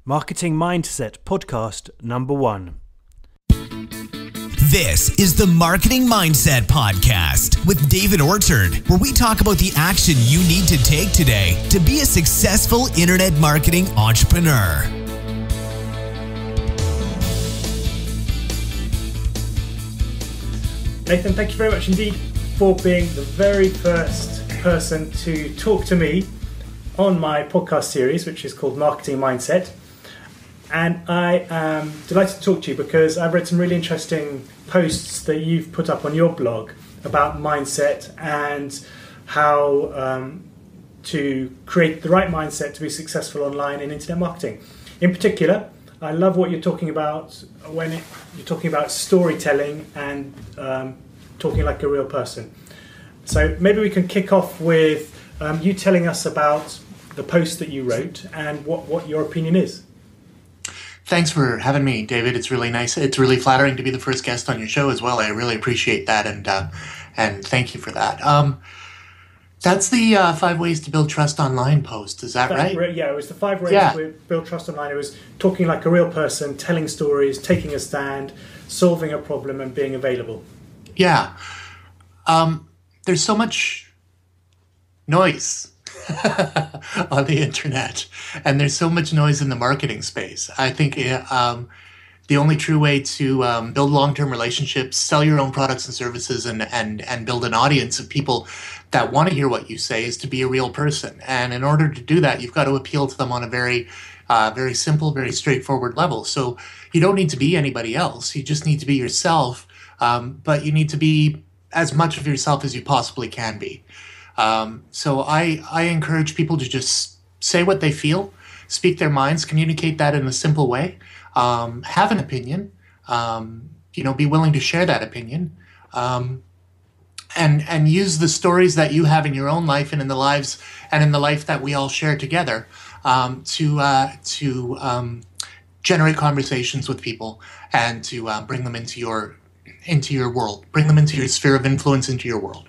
Marketing Mindset Podcast number 1. This is the Marketing Mindset Podcast with David Orchard, where we talk about the action you need to take today to be a successful internet marketing entrepreneur. Nathan, thank you very much indeed for being the very first person to talk to me on my podcast series, which is called Marketing Mindset. And I am delighted to talk to you because I've read some really interesting posts that you've put up on your blog about mindset and how to create the right mindset to be successful online in internet marketing. In particular, I love what you're talking about when you're talking about storytelling and talking like a real person. So maybe we can kick off with you telling us about the post that you wrote and what your opinion is. Thanks for having me, David. It's really nice. It's really flattering to be the first guest on your show as well. I really appreciate that, and thank you for that. That's the 5 ways to build trust online post. Is that right? Yeah, it was the 5 ways to build trust online. It was talking like a real person, telling stories, taking a stand, solving a problem, and being available. Yeah. There's so much noise on the internet, and there's so much noise in the marketing space. I think the only true way to build long-term relationships, sell your own products and services, and build an audience of people that want to hear what you say is to be a real person. And in order to do that, you've got to appeal to them on a very simple, very straightforward level. So you don't need to be anybody else. You just need to be yourself, but you need to be as much of yourself as you possibly can be. So I encourage people to just say what they feel, speak their minds, communicate that in a simple way, have an opinion, be willing to share that opinion, and use the stories that you have in your own life and in the lives and in the life that we all share together to generate conversations with people and to bring them into your world, bring them into your sphere of influence, into your world.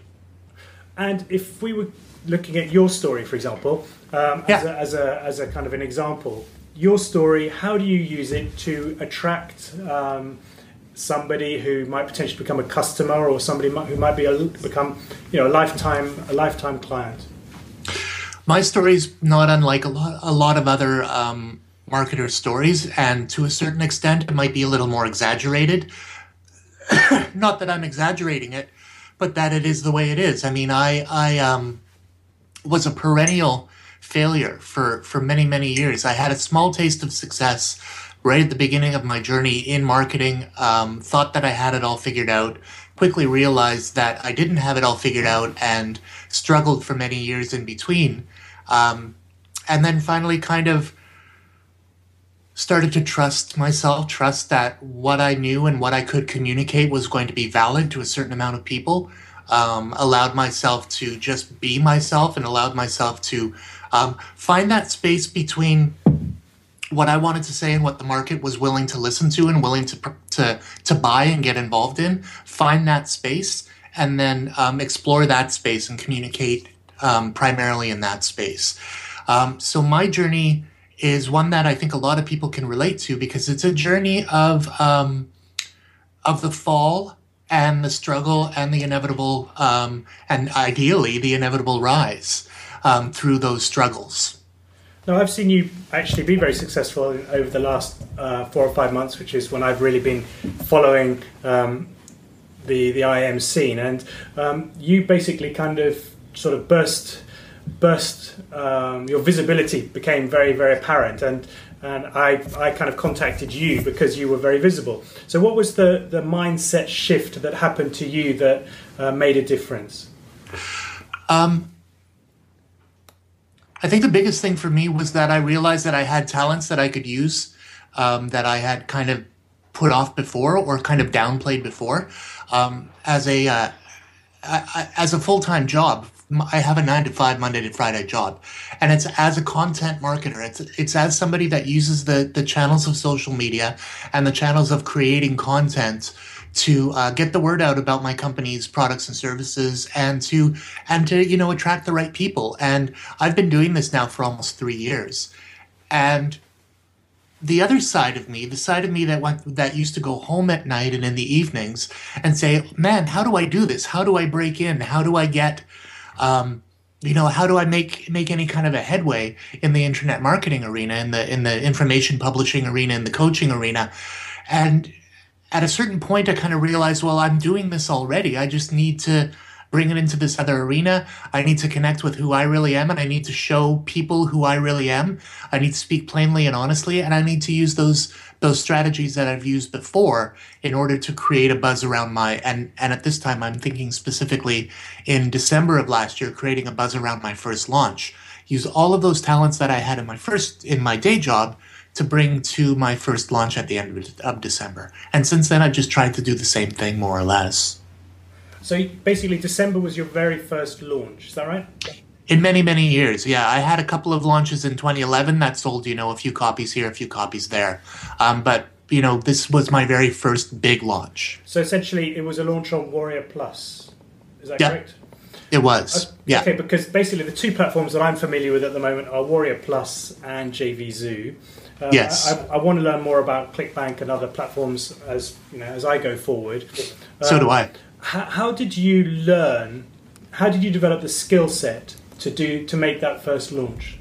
And if we were looking at your story, for example, as a kind of an example, your story, how do you use it to attract somebody who might potentially become a customer or somebody who might become a lifetime client? My story is not unlike a lot of other marketer stories, and to a certain extent, it might be a little more exaggerated. Not that I'm exaggerating it, but that it is the way it is. I mean, I was a perennial failure for many, many years. I had a small taste of success right at the beginning of my journey in marketing, thought that I had it all figured out, quickly realized that I didn't have it all figured out and struggled for many years in between. And then finally kind of started to trust myself, trust that what I knew and what I could communicate was going to be valid to a certain amount of people, allowed myself to just be myself and allowed myself to find that space between what I wanted to say and what the market was willing to listen to and willing to buy and get involved in, find that space and then explore that space and communicate primarily in that space. So my journey is one that I think a lot of people can relate to because it's a journey of the fall and the struggle and the inevitable, and ideally the inevitable rise through those struggles. Now, I've seen you actually be very successful over the last 4 or 5 months, which is when I've really been following the IM scene, and you basically kind of sort of burst your visibility became very, very apparent, and I kind of contacted you because you were very visible. So what was the mindset shift that happened to you that made a difference? I think the biggest thing for me was that I realized that I had talents that I could use, that I had kind of put off before or kind of downplayed before. As a full-time job, I have a 9-to-5 Monday to Friday job, and it's as a content marketer. It's as somebody that uses the channels of social media and the channels of creating content to get the word out about my company's products and services, and to attract the right people. And I've been doing this now for almost 3 years, and the other side of me, the side of me that used to go home at night and in the evenings and say, man, how do I do this? How do I break in? How do I get, how do I make any kind of a headway in the internet marketing arena, in the information publishing arena, in the coaching arena? And at a certain point, I kind of realized, well, I'm doing this already. I just need to bring it into this other arena. I need to connect with who I really am, and I need to show people who I really am. I need to speak plainly and honestly, and I need to use those strategies that I've used before in order to create a buzz around and at this time, I'm thinking specifically in December of last year, creating a buzz around my first launch. Use all of those talents that I had in my day job to bring to my first launch at the end of December. And since then, I've just tried to do the same thing, more or less. So basically, December was your very first launch. Is that right? In many, many years, yeah. I had a couple of launches in 2011 that sold, a few copies here, a few copies there. But, this was my very first big launch. So essentially, it was a launch on Warrior Plus. Is that correct? It was, yeah. Okay, because basically the two platforms that I'm familiar with at the moment are Warrior Plus and JVZoo. Yes. I want to learn more about ClickBank and other platforms as I go forward. So do I. How did you learn? How did you develop the skill set to make that first launch?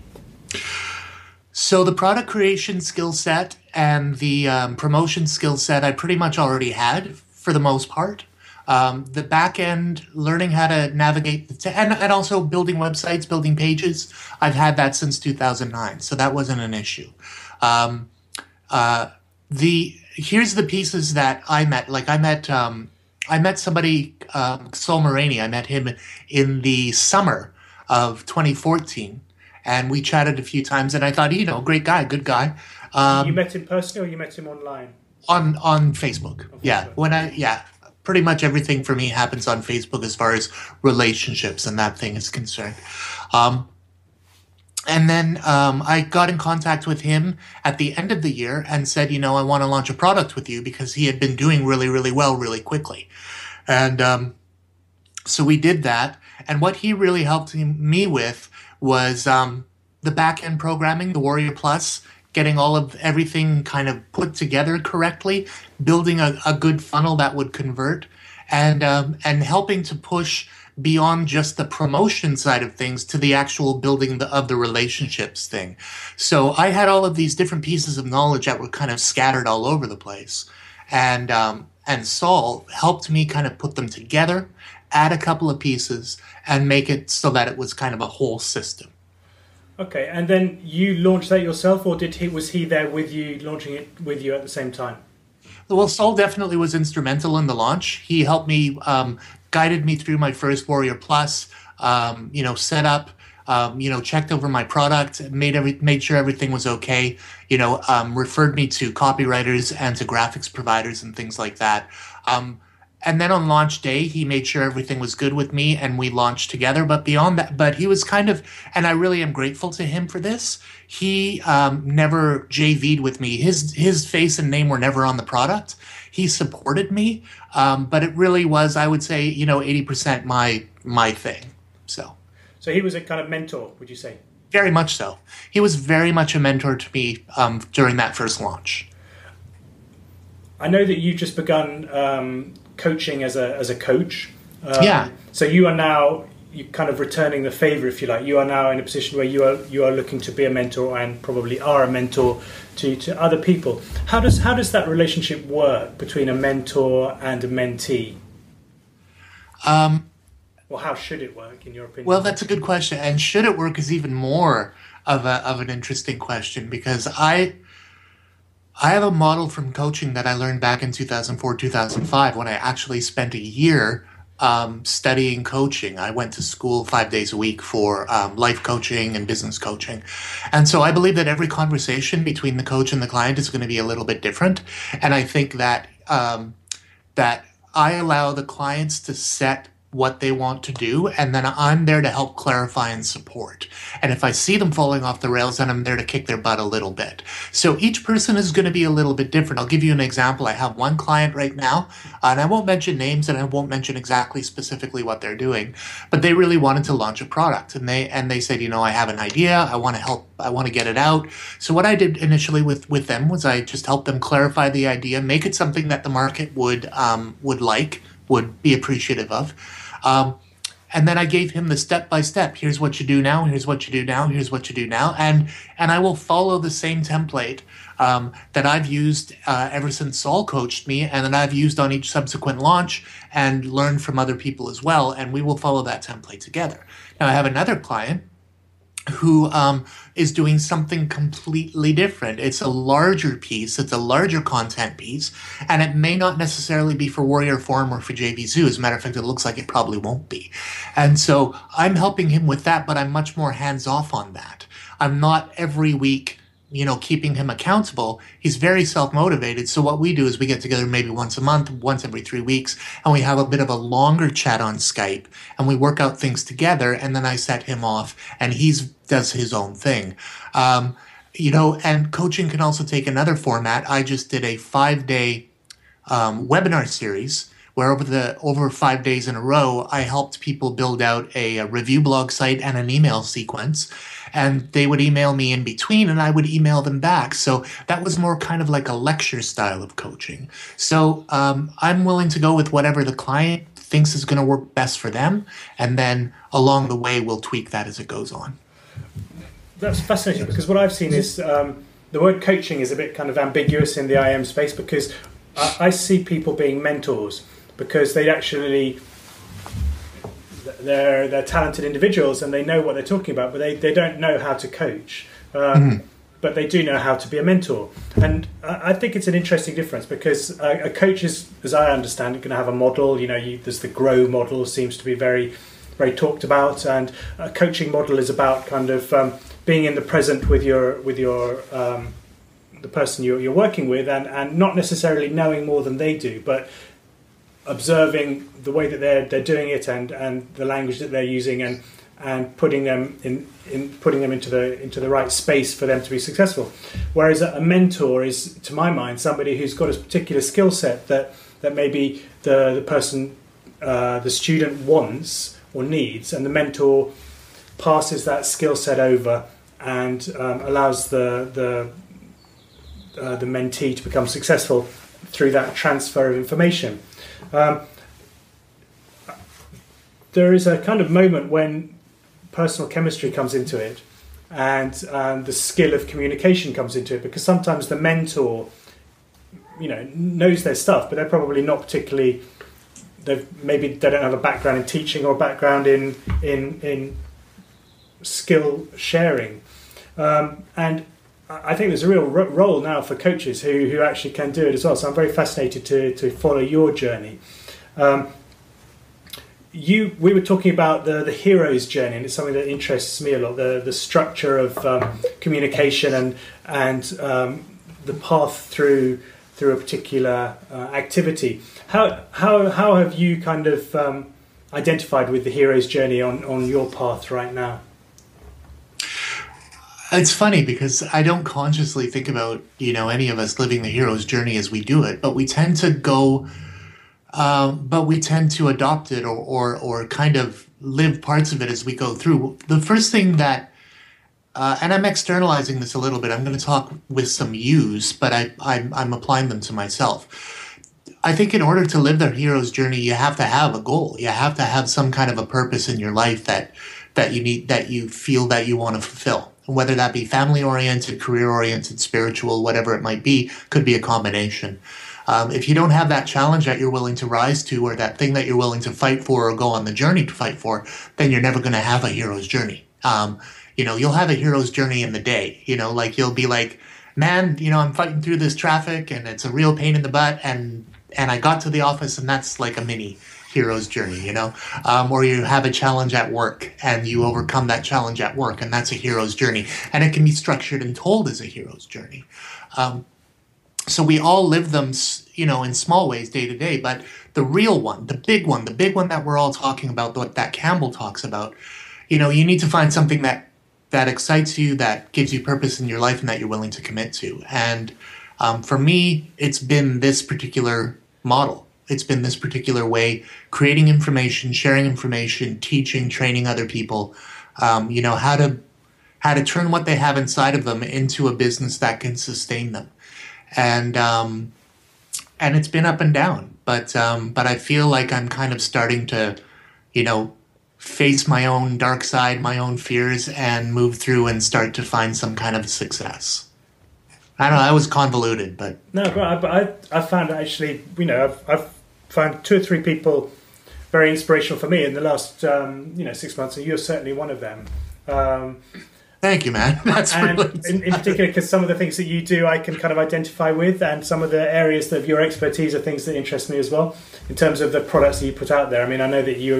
So the product creation skill set and the promotion skill set I pretty much already had for the most part. The back end, learning how to navigate and also building websites, building pages. I've had that since 2009, so that wasn't an issue. Here's the pieces that I met. Like I met somebody, Sol Moraney. I met him in the summer of 2014, and we chatted a few times. And I thought, great guy, good guy. You met him personally, or you met him online? On Facebook. Yeah. Pretty much everything for me happens on Facebook as far as relationships and that thing is concerned. And then I got in contact with him at the end of the year and said, I want to launch a product with you, because he had been doing really, really well really quickly. And so we did that. And what he really helped me with was the back-end programming, the Warrior Plus, getting all of everything kind of put together correctly, building a good funnel that would convert, and helping to push beyond just the promotion side of things to the actual building of the relationships thing. So I had all of these different pieces of knowledge that were kind of scattered all over the place. And Saul helped me kind of put them together, add a couple of pieces, and make it so that it was kind of a whole system. Okay, and then you launched that yourself, or was he there with you, launching it with you at the same time? Well, Saul definitely was instrumental in the launch. He helped me, guided me through my first Warrior Plus, set up, checked over my product, made sure everything was okay, referred me to copywriters and to graphics providers and things like that. And then on launch day, he made sure everything was good with me and we launched together. But beyond that, he was kind of, and I really am grateful to him for this, he never JV'd with me. His face and name were never on the product. He supported me, but it really was, I would say, 80% my thing. So he was a kind of mentor, would you say? Very much so. He was very much a mentor to me during that first launch. I know that you've just begun coaching as a coach. Yeah. So you are now kind of returning the favor, if you like. You are now in a position where you are looking to be a mentor and probably are a mentor to other people. How does that relationship work between a mentor and a mentee? Or how should it work, in your opinion? Well, that's a good question. And should it work is even more of an interesting question, because I have a model from coaching that I learned back in 2004, 2005, when I actually spent a year studying coaching. I went to school 5 days a week for life coaching and business coaching. And so I believe that every conversation between the coach and the client is going to be a little bit different. And I think that that I allow the clients to set what they want to do, and then I'm there to help clarify and support. And if I see them falling off the rails, then I'm there to kick their butt a little bit. So each person is going to be a little bit different. I'll give you an example. I have one client right now, and I won't mention names and I won't mention exactly specifically what they're doing, but they really wanted to launch a product, and they said, I have an idea, I want to help, I want to get it out. So what I did initially with them was I just helped them clarify the idea, make it something that the market would be appreciative of. And then I gave him the step-by-step. Here's what you do now, here's what you do now, here's what you do now. And I will follow the same template that I've used ever since Saul coached me, and that I've used on each subsequent launch and learned from other people as well. And we will follow that template together. Now, I have another client who is doing something completely different. It's a larger piece, it's a larger content piece, and it may not necessarily be for Warrior Forum or for JVZoo. As a matter of fact, it looks like it probably won't be. And so I'm helping him with that, but I'm much more hands-off on that. I'm not every week keeping him accountable. He's very self-motivated. So what we do is we get together maybe once a month, once every 3 weeks, and we have a bit of a longer chat on Skype, and we work out things together, and then I set him off, and he does his own thing. And coaching can also take another format. I just did a 5-day webinar series where over 5 days in a row, I helped people build out a review blog site and an email sequence. And they would email me in between, and I would email them back. So that was more kind of like a lecture style of coaching. So I'm willing to go with whatever the client thinks is going to work best for them. And then along the way, we'll tweak that as it goes on. That's fascinating, because what I've seen is the word coaching is a bit kind of ambiguous in the IM space, because I see people being mentors because they actually... They're talented individuals and they know what they're talking about, but they don't know how to coach. But they do know how to be a mentor. And I think it's an interesting difference, because a coach is, as I understand it, going to have a model. There's the GROW model, seems to be very, very talked about, and a coaching model is about kind of being in the present with your the person you're working with, and not necessarily knowing more than they do, but observing the way that they're doing it, and the language that they're using, and putting them into the right space for them to be successful. Whereas a mentor is, to my mind, somebody who's got a particular skill set that maybe the person, the student wants or needs, and the mentor passes that skill set over and allows the mentee to become successful through that transfer of information. There is a kind of moment when personal chemistry comes into it, and the skill of communication comes into it, because sometimes the mentor, knows their stuff, but they're probably not particularly. Maybe they don't have a background in teaching or a background in skill sharing, and I think there's a real role now for coaches who actually can do it as well. So I'm very fascinated to follow your journey. We were talking about the hero's journey, and it's something that interests me a lot. The structure of communication and the path through a particular activity. How have you kind of identified with the hero's journey on your path right now? It's funny because I don't consciously think about, any of us living the hero's journey as we do it, but we tend to go, we tend to adopt it or kind of live parts of it as we go through. The first thing that, and I'm externalizing this a little bit, I'm going to talk with some yous, but I'm applying them to myself. I think in order to live the hero's journey, you have to have a goal. You have to have some kind of a purpose in your life that you feel that you want to fulfill. Whether that be family-oriented, career-oriented, spiritual, whatever it might be, could be a combination. If you don't have that challenge that you're willing to rise to, or that thing that you're willing to fight for or go on the journey to fight for, then you're never going to have a hero's journey. You'll have a hero's journey in the day. You'll be like, man, I'm fighting through this traffic and it's a real pain in the butt, and I got to the office, and that's like a mini hero's journey, or you have a challenge at work and you overcome that challenge at work, and that's a hero's journey, and it can be structured and told as a hero's journey. So we all live them, in small ways day to day. But the real one, the big one that we're all talking about, what that Campbell talks about, you need to find something that excites you, that gives you purpose in your life, and that you're willing to commit to. And for me, it's been this particular model. It's been this particular way, creating information, sharing information, teaching, training other people, how to turn what they have inside of them into a business that can sustain them. And it's been up and down, but I feel like I'm kind of starting to, face my own dark side, my own fears, and move through and start to find some kind of success. I don't know, I was convoluted, but... No, but I found actually, I've found 2 or 3 people very inspirational for me in the last, 6 months, and you're certainly one of them. Thank you, man. That's really... in particular, because some of the things that you do, I can kind of identify with, and some of the areas of your expertise are things that interest me as well, in terms of the products that you put out there. I mean, I know that you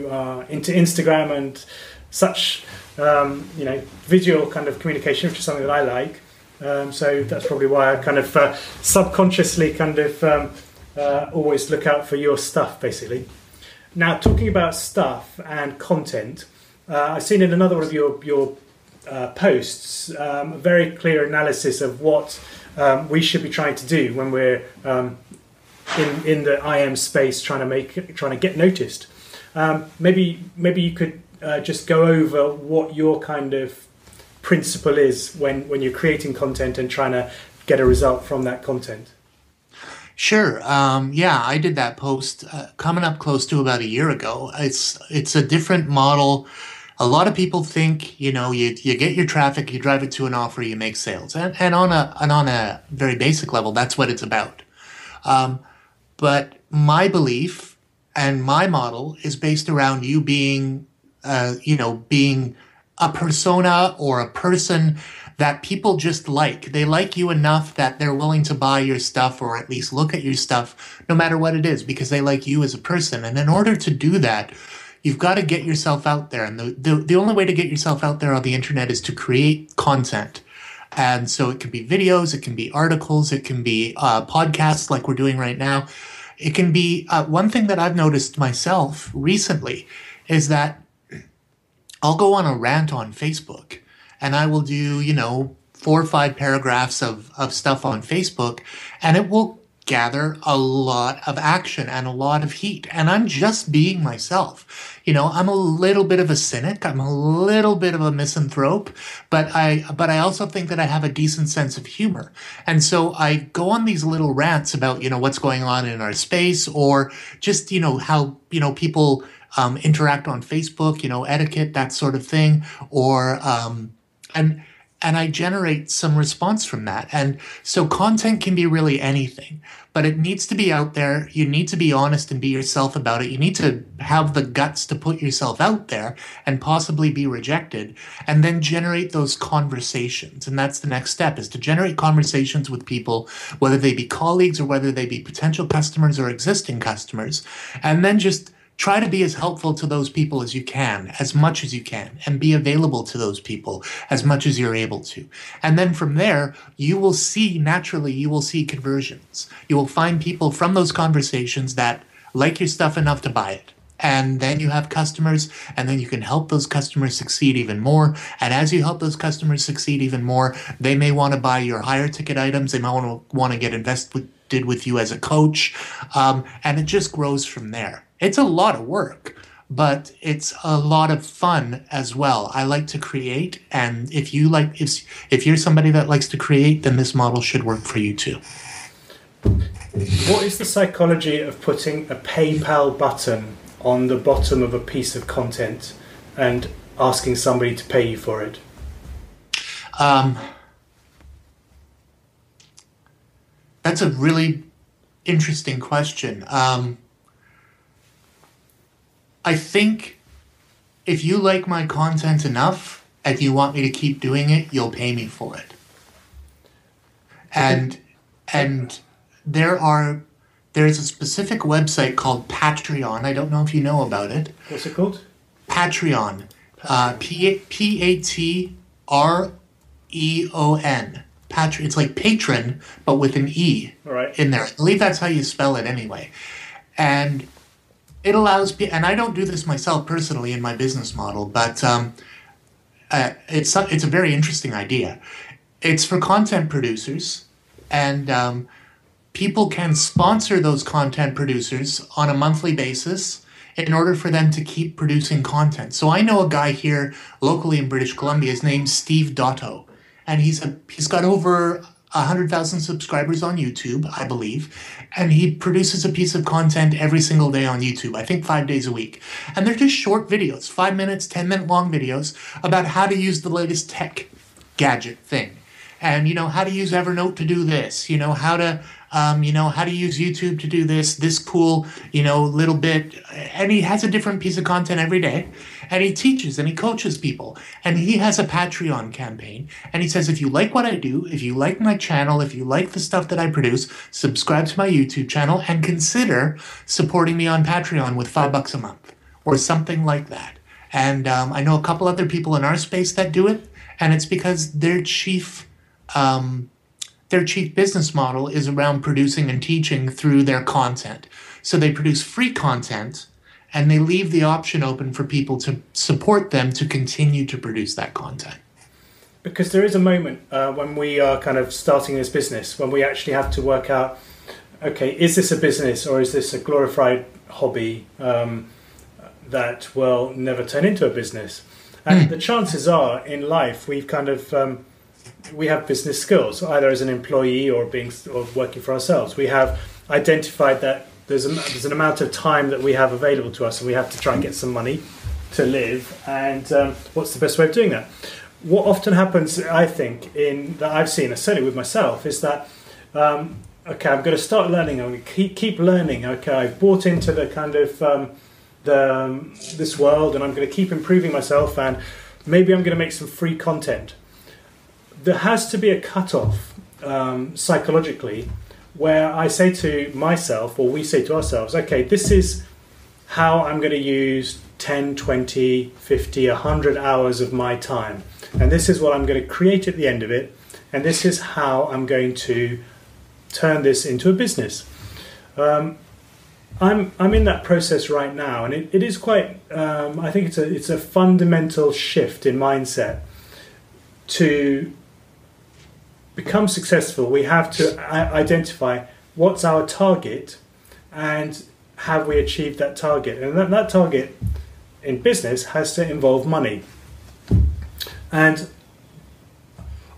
are into Instagram and such, visual kind of communication, which is something that I like. So that's probably why I kind of subconsciously kind of always look out for your stuff, basically. Now, talking about stuff and content, I've seen in another one of your posts a very clear analysis of what we should be trying to do when we're in the IM space, trying to get noticed. Maybe you could just go over what your kind of principle is when you're creating content and trying to get a result from that content. Sure. I did that post coming up close to about a year ago. It's a different model. A lot of people think, you get your traffic, you drive it to an offer, you make sales. And on a very basic level, that's what it's about. But my belief and my model is based around you being a persona or a person that people just like. They like you enough that they're willing to buy your stuff or at least look at your stuff, no matter what it is, because they like you as a person. And in order to do that, you've got to get yourself out there. And the only way to get yourself out there on the internet is to create content. And so it can be videos, it can be articles, it can be podcasts like we're doing right now. It can be one thing that I've noticed myself recently is that I'll go on a rant on Facebook and I will do, 4 or 5 paragraphs of stuff on Facebook, and it will gather a lot of action and a lot of heat. And I'm just being myself. I'm a little bit of a cynic. I'm a little bit of a misanthrope, but I also think that I have a decent sense of humor. And so I go on these little rants about, what's going on in our space, or just, how, people interact on Facebook, etiquette, that sort of thing, or and I generate some response from that. And so content can be really anything, but it needs to be out there. You need to be honest and be yourself about it. You need to have the guts to put yourself out there and possibly be rejected, and then generate those conversations. And that's the next step, is to generate conversations with people, whether they be colleagues or whether they be potential customers or existing customers, and then just try to be as helpful to those people as you can, as much as you can, and be available to those people as much as you're able to. And then from there, you will see conversions. You will find people from those conversations that like your stuff enough to buy it. And then you have customers, and then you can help those customers succeed even more. And as you help those customers succeed even more, they may want to buy your higher ticket items. They might want to get invested with you as a coach. And it just grows from there. It's a lot of work, but it's a lot of fun as well. I like to create, and if you're somebody that likes to create, then this model should work for you too. What is the psychology of putting a PayPal button on the bottom of a piece of content and asking somebody to pay you for it? That's a really interesting question. I think if you like my content enough and you want me to keep doing it, you'll pay me for it. And there's a specific website called Patreon. I don't know if you know about it. What's it called? Patreon. Patreon. It's like patron, but with an E in there. I believe that's how you spell it anyway. And it allows people, and I don't do this myself personally in my business model, but it's a very interesting idea. It's for content producers, and people can sponsor those content producers on a monthly basis in order for them to keep producing content. So I know a guy here locally in British Columbia. His name's Steve Dotto, and he's got over 100,000 subscribers on YouTube, I believe, and he produces a piece of content every single day on YouTube, I think 5 days a week. And they're just short videos, 5 minutes, 10-minute long videos about how to use the latest tech gadget thing. And, how to use Evernote to do this, how to use YouTube to do this cool, little bit. And he has a different piece of content every day. And he teaches and he coaches people. And he has a Patreon campaign. And he says, if you like what I do, if you like my channel, if you like the stuff that I produce, subscribe to my YouTube channel and consider supporting me on Patreon with $5 a month or something like that. And I know a couple other people in our space that do it. And it's because their chief business model is around producing and teaching through their content. So they produce free content and they leave the option open for people to support them to continue to produce that content. Because there is a moment when we are kind of starting this business, when we actually have to work out, okay, is this a business or is this a glorified hobby that will never turn into a business? And the chances are in life we've kind of we have business skills, either as an employee or working for ourselves. We have identified that there's an amount of time that we have available to us, and we have to try and get some money to live. And what's the best way of doing that? What often happens, I think, that I've seen, certainly with myself, is that okay, I'm going to start learning. I'm going to keep learning. Okay, I've bought into the kind of this world, and I'm going to keep improving myself, and maybe I'm going to make some free content. There has to be a cutoff psychologically where I say to myself, or we say to ourselves, okay, this is how I'm going to use 10, 20, 50, 100 hours of my time. And this is what I'm going to create at the end of it. And this is how I'm going to turn this into a business. I'm in that process right now, and it is quite, I think it's a fundamental shift in mindset. To become successful, we have to identify what's our target and have we achieved that target. And that target in business has to involve money. And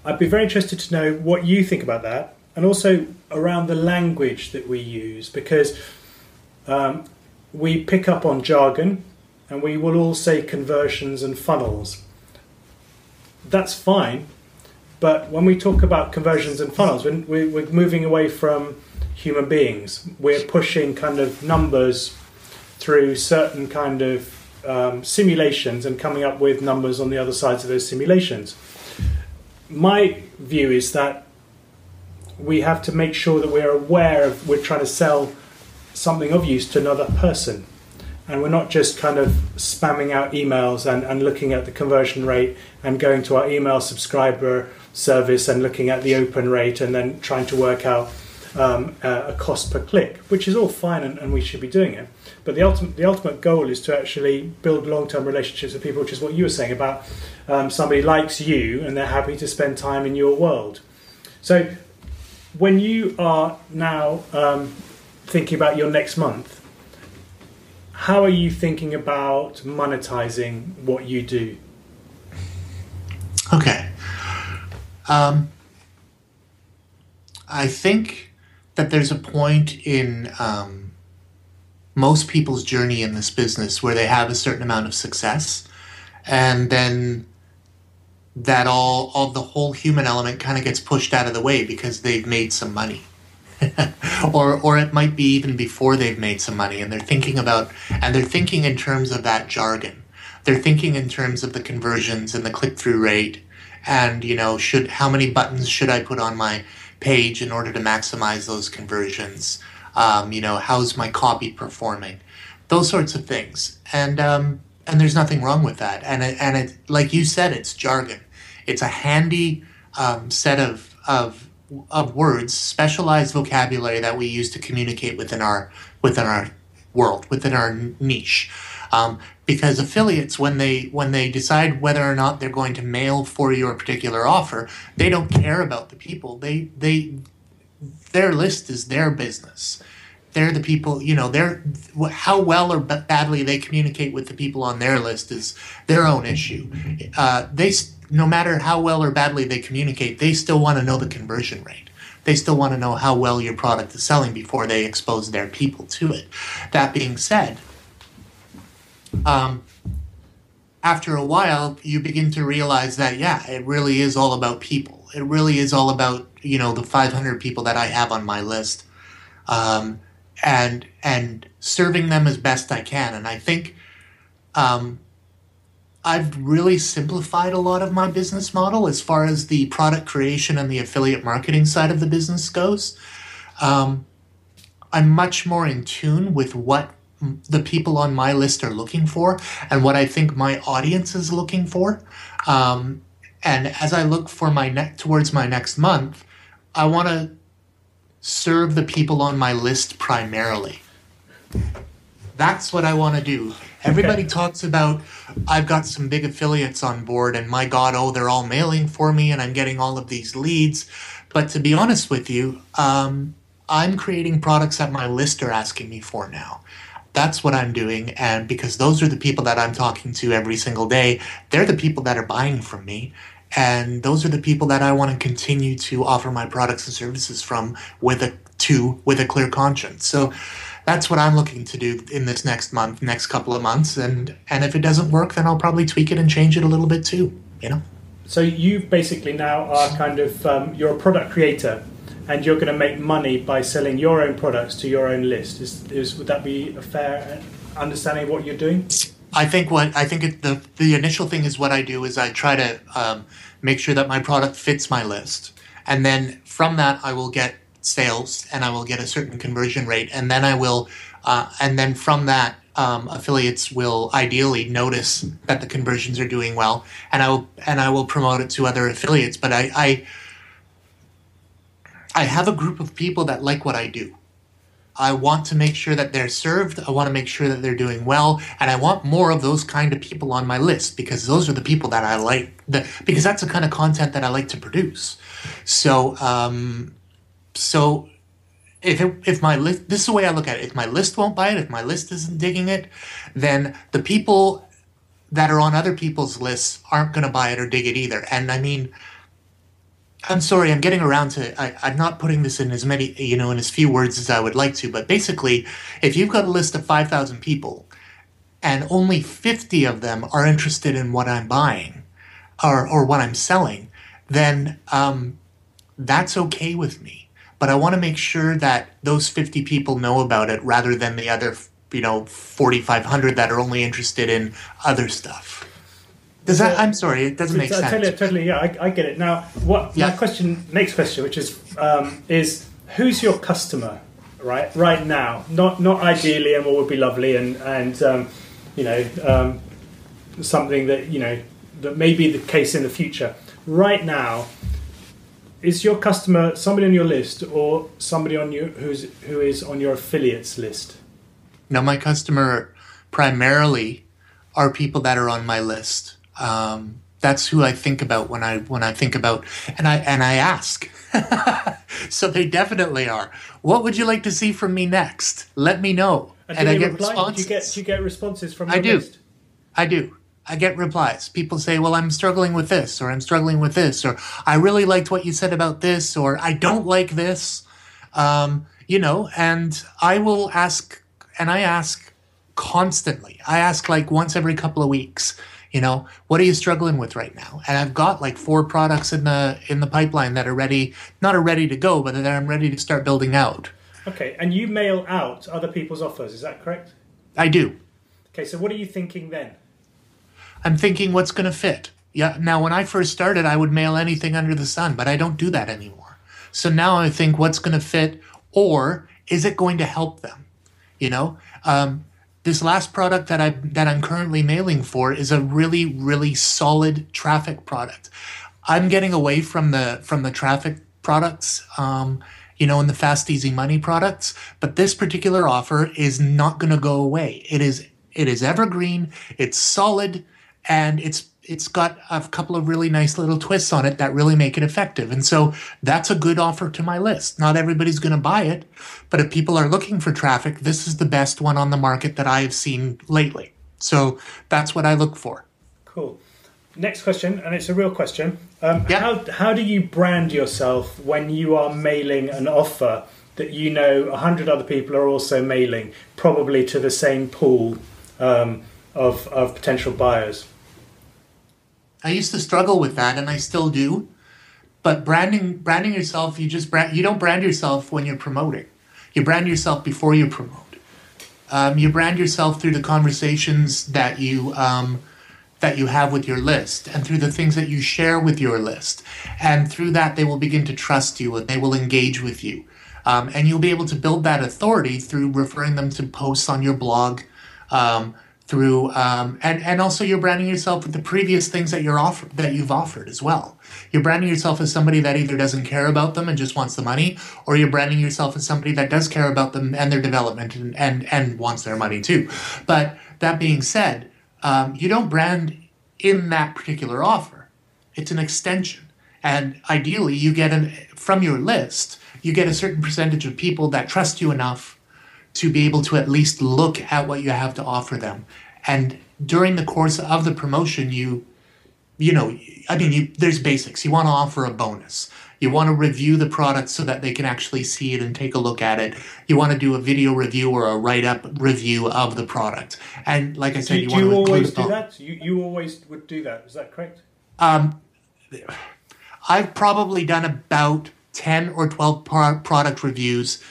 I'd be very interested to know what you think about that, and also around the language that we use, because we pick up on jargon and we will all say conversions and funnels. That's fine. But when we talk about conversions and funnels, we're moving away from human beings. We're pushing kind of numbers through certain kind of simulations and coming up with numbers on the other sides of those simulations. My view is that we have to make sure that we're aware of we're trying to sell something of use to another person. And we're not just kind of spamming out emails and looking at the conversion rate and going to our email subscriber service and looking at the open rate and then trying to work out a cost per click, which is all fine and we should be doing it. But the ultimate goal is to actually build long-term relationships with people, which is what you were saying about somebody likes you and they're happy to spend time in your world. So when you are now thinking about your next month, how are you thinking about monetizing what you do? Okay. I think that there's a point in most people's journey in this business where they have a certain amount of success, and then that all the whole human element kind of gets pushed out of the way because they've made some money. or it might be even before they've made some money, and they're thinking in terms of that jargon. They're thinking in terms of the conversions and the click-through rate, and how many buttons should I put on my page in order to maximize those conversions? How's my copy performing? Those sorts of things, and there's nothing wrong with that. And it, like you said, it's jargon. It's a handy set of words, specialized vocabulary that we use to communicate within our world, within our niche. Because affiliates, when they decide whether or not they're going to mail for your particular offer, they don't care about the people. Their list is their business. They're the people, how well or badly they communicate with the people on their list is their own issue. No matter how well or badly they communicate, they still want to know the conversion rate. They still want to know how well your product is selling before they expose their people to it. That being said, after a while, you begin to realize that, it really is all about people. It really is all about, the 500 people that I have on my list, and serving them as best I can. And I think I've really simplified a lot of my business model as far as the product creation and the affiliate marketing side of the business goes. I'm much more in tune with what the people on my list are looking for and what I think my audience is looking for. And as I look for towards my next month, I want to serve the people on my list primarily. That's what I want to do. Everybody talks about, I've got some big affiliates on board and my God, they're all mailing for me and I'm getting all of these leads. But to be honest with you, I'm creating products that my list are asking me for now. That's what I'm doing. And because those are the people that I'm talking to every single day, they're the people that are buying from me. And those are the people that I want to continue to offer my products and services from with a clear conscience. So that's what I'm looking to do in this next couple of months. And if it doesn't work, then I'll probably tweak it and change it a little bit too, So you basically now are kind of, you're a product creator and you're going to make money by selling your own products to your own list. Would that be a fair understanding of what you're doing? The initial thing is what I do is I try to make sure that my product fits my list. And then from that, I will get sales and I will get a certain conversion rate. And then and then from that, affiliates will ideally notice that the conversions are doing well, and I will promote it to other affiliates. But I have a group of people that like what I do. I want to make sure that they're served. I want to make sure that they're doing well, and I want more of those kind of people on my list because those are the people that I like. Because that's the kind of content that I like to produce. So if my list, this is the way I look at it. If my list won't buy it, if my list isn't digging it, then the people that are on other people's lists aren't going to buy it or dig it either. And I mean, I'm sorry, I'm getting around to, I'm not putting this in as many, in as few words as I would like to, but basically, if you've got a list of 5,000 people and only 50 of them are interested in what I'm buying or what I'm selling, then that's okay with me. But I want to make sure that those 50 people know about it rather than the other, 4,500 that are only interested in other stuff. I'm sorry, it doesn't make sense. Totally, yeah, I get it. Now, my next question, which is who's your customer, right now? Not ideally, and what would be lovely, and something that that may be the case in the future. Right now, is your customer somebody on your list or somebody on you who is on your affiliates list? No, my customer primarily are people that are on my list. That's who I think about when I think about, and I ask. So they definitely are. What would you like to see from me next? Let me know. And I get responses. Do you get responses from your list? I do. I get replies. People say, well, I'm struggling with this, or I'm struggling with this, or I really liked what you said about this, or I don't like this, and I will ask, and I ask constantly. I ask like once every couple of weeks, what are you struggling with right now? And I've got like 4 products in the pipeline that are ready, not are ready to go, but that I'm ready to start building out. Okay, and you mail out other people's offers, is that correct? I do. Okay, so what are you thinking then? I'm thinking what's going to fit. Yeah. Now, when I first started, I would mail anything under the sun, but I don't do that anymore. So now I think what's going to fit, or is it going to help them? This last product that I'm currently mailing for is a really, really solid traffic product. I'm getting away from the traffic products, and the fast, easy money products. But this particular offer is not going to go away. It is evergreen. It's solid, and it's got a couple of really nice little twists on it that really make it effective. And so that's a good offer to my list. Not everybody's going to buy it, but if people are looking for traffic, this is the best one on the market that I have seen lately. So that's what I look for. Cool. Next question, and it's a real question. How do you brand yourself when you are mailing an offer that 100 other people are also mailing, probably to the same pool of potential buyers? I used to struggle with that, and I still do. But branding yourself, you don't brand yourself when you're promoting. You brand yourself before you promote. You brand yourself through the conversations that you have with your list, and through the things that you share with your list. And through that, they will begin to trust you, and they will engage with you. And you'll be able to build that authority through referring them to posts on your blog, and also you're branding yourself with the previous things that you've offered as well. You're branding yourself as somebody that either doesn't care about them and just wants the money, or you're branding yourself as somebody that does care about them and their development and wants their money too. But that being said, you don't brand in that particular offer. It's an extension. And ideally, from your list, you get a certain percentage of people that trust you enough to be able to at least look at what you have to offer them. And during the course of the promotion, there's basics. You want to offer a bonus. You want to review the product so that they can actually see it and take a look at it. You want to do a video review or a write-up review of the product. And like I said, do you always do that? You always would do that. Is that correct? I've probably done about 10 or 12 product reviews.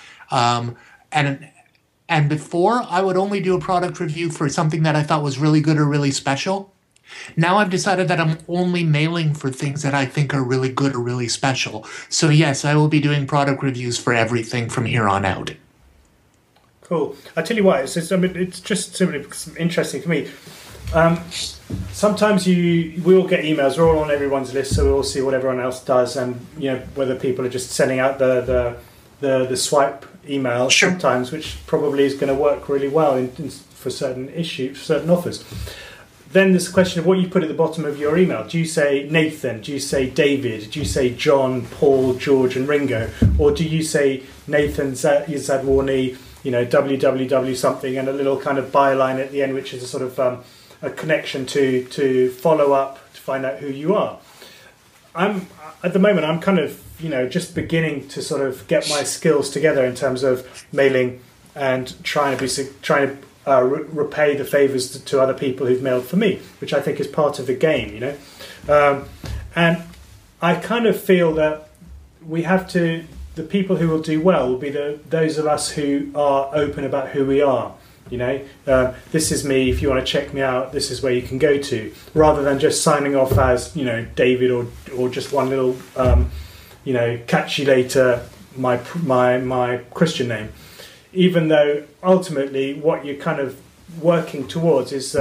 And before, I would only do a product review for something that I thought was really good or really special. Now I've decided that I'm only mailing for things that I think are really good or really special. So yes, I will be doing product reviews for everything from here on out. Cool. I tell you what, it's just simply interesting for me. Sometimes we all get emails. We're all on everyone's list, so we all see what everyone else does, and whether people are just sending out the swipe email. Sure. Sometimes, which probably is going to work really well for certain issues, certain offers. Then there's the question of what you put at the bottom of your email. Do you say Nathan? Do you say David? Do you say John, Paul, George, and Ringo? Or do you say Nathan Zadworny, www something, and a little kind of byline at the end, which is a sort of a connection to follow up to find out who you are? At the moment, I'm kind of just beginning to sort of get my skills together in terms of mailing and trying to repay the favors to other people who've mailed for me, which I think is part of the game, and I kind of feel that we have to. The people who will do well will be those of us who are open about who we are. This is me. If you want to check me out, this is where you can go to, rather than just signing off as David or just one little catch you later my Christian name. Even though ultimately what you're kind of working towards is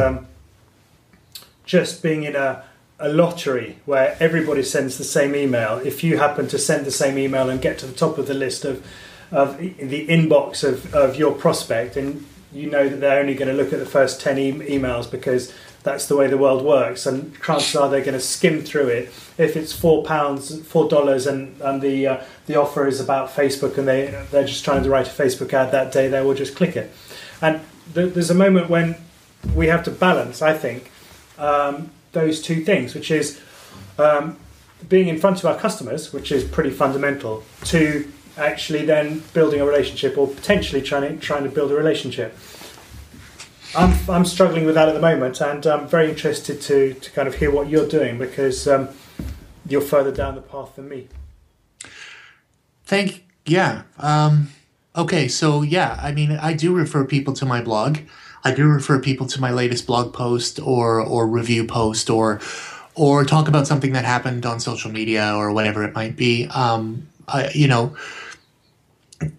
just being in a lottery where everybody sends the same email. If you happen to send the same email and get to the top of the list of the inbox of your prospect, and that they're only going to look at the first 10 emails because that's the way the world works, and chances are they're going to skim through it. If it's $4 and the offer is about Facebook and they're just trying to write a Facebook ad that day, they will just click it. And there's a moment when we have to balance, I think, those two things, which is being in front of our customers, which is pretty fundamental, to actually then building a relationship, or potentially trying to build a relationship. I'm struggling with that at the moment, and I'm very interested to kind of hear what you're doing, because you're further down the path than me. Okay, so I mean, I do refer people to my blog. I do refer people to my latest blog post or review post or talk about something that happened on social media or whatever it might be.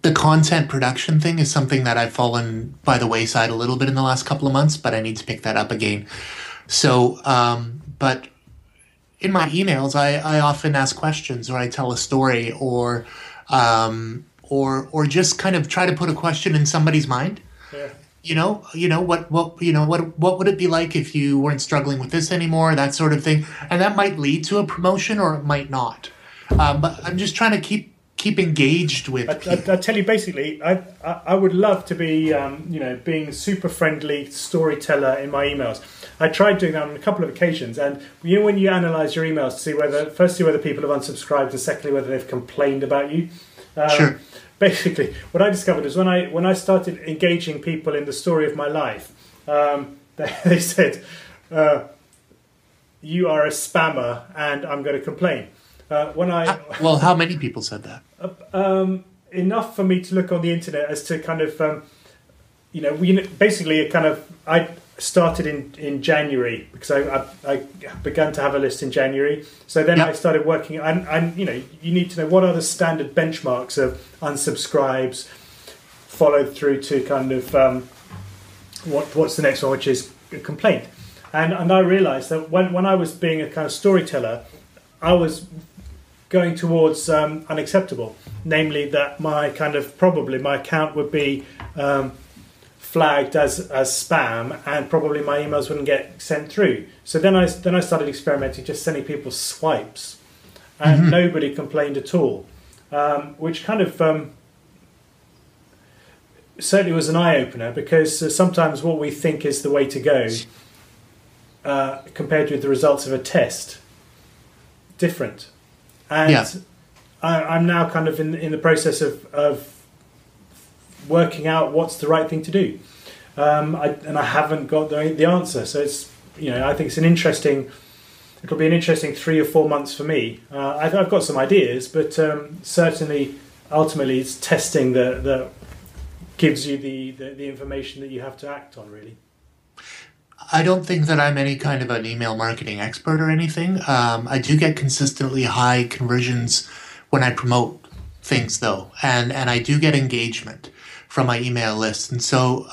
The content production thing is something that I've fallen by the wayside a little bit in the last couple of months, but I need to pick that up again. So, but in my emails, I often ask questions, or I tell a story, or just kind of try to put a question in somebody's mind. Yeah. What would it be like if you weren't struggling with this anymore? That sort of thing, and that might lead to a promotion, or it might not. But I'm just trying to keep engaged with people. I tell you, basically, I would love to be, being a super friendly storyteller in my emails. I tried doing that on a couple of occasions, and when you analyse your emails to see whether people have unsubscribed, and secondly whether they've complained about you. Sure. Basically, what I discovered is when I started engaging people in the story of my life, they said, "You are a spammer, and I'm going to complain." How many people said that? Enough for me to look on the internet as to kind of, I started in January because I began to have a list in January. So then I started working, and you need to know what are the standard benchmarks of unsubscribes, followed through to kind of what's the next one, which is a complaint. And I realised that when I was being a kind of storyteller, I was going towards unacceptable, namely that my account would be flagged as spam, and probably my emails wouldn't get sent through. So then I started experimenting, just sending people swipes, and nobody complained at all, which kind of certainly was an eye-opener, because sometimes what we think is the way to go, compared with the results of a test, different. And I'm now kind of in the process of working out what's the right thing to do, and I haven't got the answer. So it's I think it'll be an interesting 3 or 4 months for me. I've got some ideas, but certainly ultimately it's testing that gives you the information that you have to act on, really. I don't think that I'm any kind of an email marketing expert or anything. I do get consistently high conversions when I promote things, though, and I do get engagement from my email list. And so,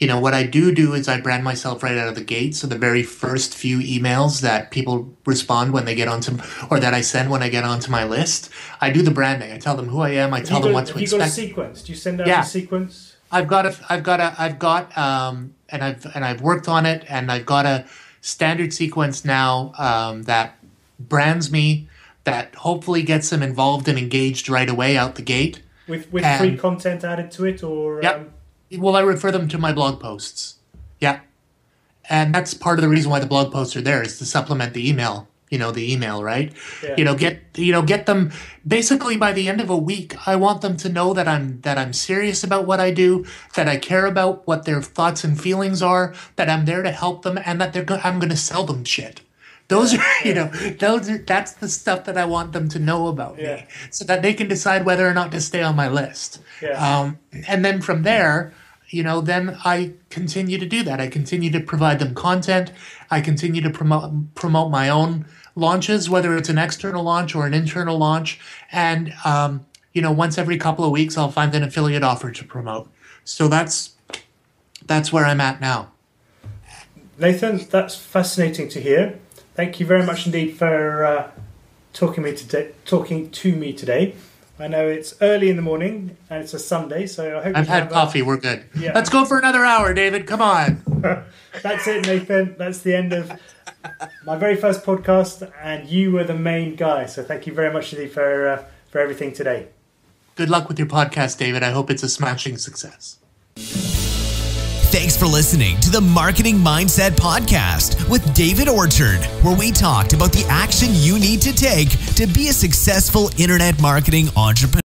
what I do is I brand myself right out of the gate. So the very first few emails that people respond when they get onto, or that I send when I get onto my list, I do the branding. I tell them who I am. I tell them what to expect. Have you got a sequence? Do you send out a sequence? I've worked on it, and I've got a standard sequence now that brands me, that hopefully gets them involved and engaged right away out the gate. With free content added to it, or well, I refer them to my blog posts. Yeah, and that's part of the reason why the blog posts are there, is to supplement the email. The email, right? Yeah. Get them basically by the end of a week. I want them to know that I'm serious about what I do, that I care about what their thoughts and feelings are, that I'm there to help them, and that I'm going to sell them shit. That's the stuff that I want them to know about me, so that they can decide whether or not to stay on my list. Yeah. And then from there, then I continue to do that. I continue to provide them content. I continue to promote my own launches, whether it's an external launch or an internal launch. And, once every couple of weeks, I'll find an affiliate offer to promote. So that's where I'm at now. Nathan, that's fascinating to hear. Thank you very much indeed for talking to me today. I know it's early in the morning and it's a Sunday, so I hope I've had coffee. We're good. Yeah. Let's go for another hour, David. Come on. That's it, Nathan. That's the end of my very first podcast, and you were the main guy. So thank you very much indeed for everything today. Good luck with your podcast, David. I hope it's a smashing success. Thanks for listening to the Marketing Mindset Podcast with David Orchard, where we talked about the action you need to take to be a successful internet marketing entrepreneur.